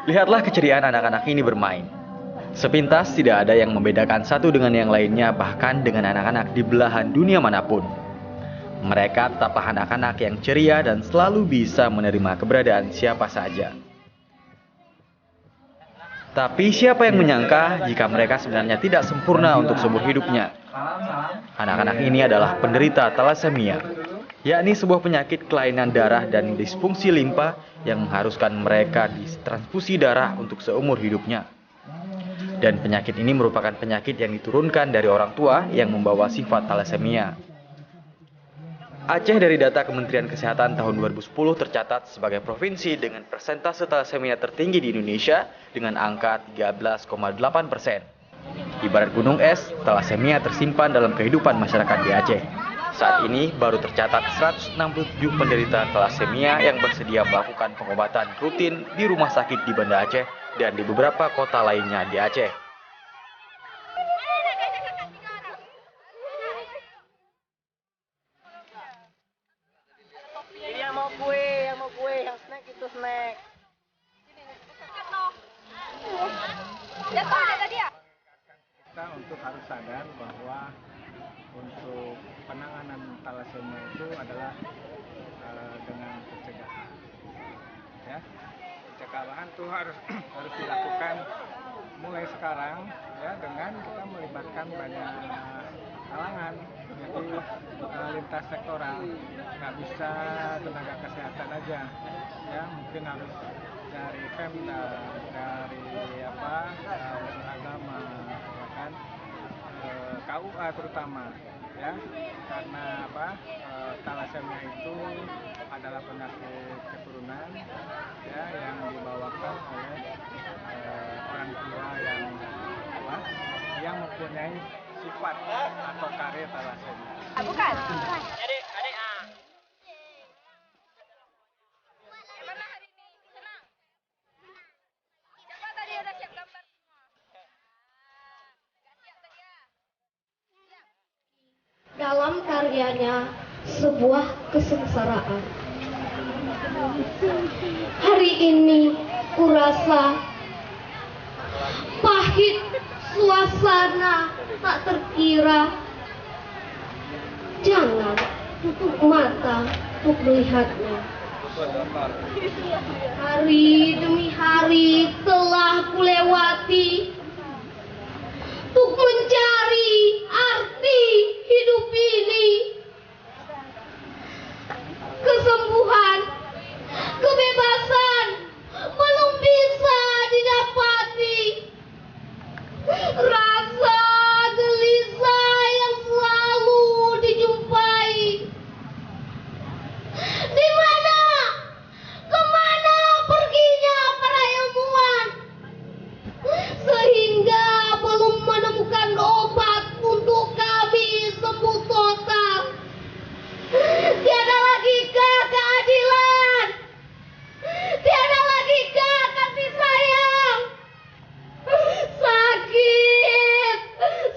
Lihatlah keceriaan anak-anak ini bermain. Sepintas tidak ada yang membedakan satu dengan yang lainnya, bahkan dengan anak-anak di belahan dunia manapun. Mereka tetaplah anak-anak yang ceria dan selalu bisa menerima keberadaan siapa saja. Tapi siapa yang menyangka jika mereka sebenarnya tidak sempurna untuk seumur hidupnya? Anak-anak ini adalah penderita talasemia, yakni sebuah penyakit kelainan darah dan disfungsi limpa yang mengharuskan mereka ditransfusi darah untuk seumur hidupnya. Dan penyakit ini merupakan penyakit yang diturunkan dari orang tua yang membawa sifat talasemia. Aceh dari data Kementerian Kesehatan tahun 2010 tercatat sebagai provinsi dengan persentase talasemia tertinggi di Indonesia dengan angka 13,8%. Ibarat gunung es, talasemia tersimpan dalam kehidupan masyarakat di Aceh. Saat ini baru tercatat 167 penderita talasemia yang bersedia melakukan pengobatan rutin di rumah sakit di Banda Aceh dan di beberapa kota lainnya di Aceh. Yang mau kue, yang snack itu snack. Kita untuk harus sadar bahwa untuk penanganan talasemia itu adalah dengan pencegahan. Ya, pencegahan itu harus dilakukan mulai sekarang ya, dengan kita melibatkan banyak kalangan, jadi lintas sektoral, nggak bisa tenaga kesehatan aja ya, mungkin harus dari Pemda, dari unsur agama ya kan, KUA terutama ya, karena talasemia itu adalah penyakit keturunan ya, yang dibawakan oleh orang tua yang mempunyai sifat atau karya talasemia. Bukan. Dalam karyanya sebuah kesengsaraan. Hari ini kurasa pahit suasana tak terkira. Jangan tutup mata untuk melihatnya. Hari demi hari telah kulewati untuk mencari arti hidup ini. Kesembuhan, kebebasan belum bisa didapati. Rasa gelisah yang selalu dijumpai. Di mana? Kemana perginya para ilmuwan? Sehingga belum menemukan obat untuk kami sembuh total. Tiada lagikah keadilan? Tiada lagikah kasih sayang? Sakit,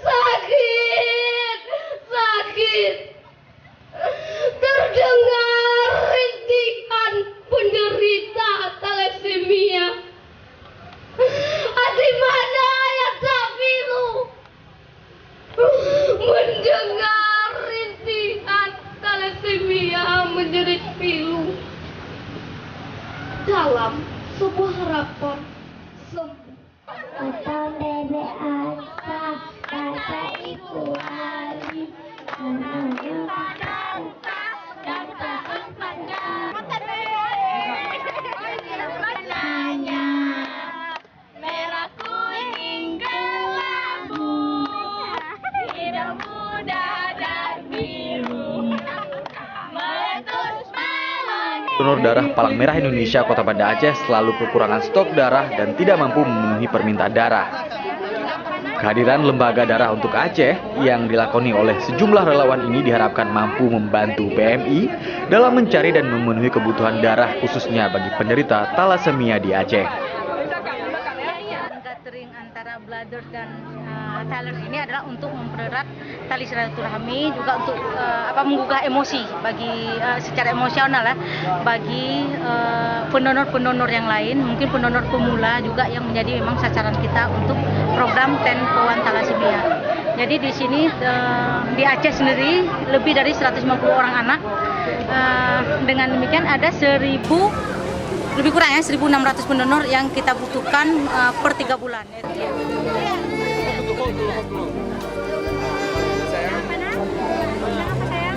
sakit, sakit. Terdengar rintihan penderita talasemia. Hati mana yang tak pilu mendengar rintihan talasemia menjerit pilu dalam sebuah harapan sembuh. Atau bebe asa kata ibu hari menuju pada dan tahun panjang nanya merah kuning kelabu hidung muda dan biru meletus melangi. Donor darah Palang Merah Indonesia Kota Banda Aceh selalu kekurangan stok darah dan tidak mampu memenuhi permintaan darah. Kehadiran lembaga darah untuk Aceh yang dilakoni oleh sejumlah relawan ini diharapkan mampu membantu PMI dalam mencari dan memenuhi kebutuhan darah khususnya bagi penderita talasemia di Aceh. Catering antara Brothers dan Talents ini adalah untuk mempererat tali silaturahmi, juga untuk menggugah emosi bagi secara emosional bagi pendonor-pendonor yang lain, mungkin pendonor pemula juga yang menjadi memang sasaran kita untuk program 10 for 1 thalassemia. Jadi di sini di Aceh sendiri lebih dari 150 orang anak. Dengan demikian ada 1.600 pendonor yang kita butuhkan per 3 bulan.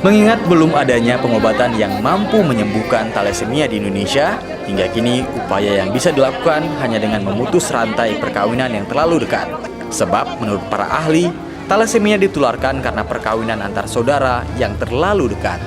Mengingat belum adanya pengobatan yang mampu menyembuhkan thalassemia di Indonesia, hingga kini upaya yang bisa dilakukan hanya dengan memutus rantai perkawinan yang terlalu dekat. Sebab menurut para ahli, thalassemia ditularkan karena perkawinan antar saudara yang terlalu dekat.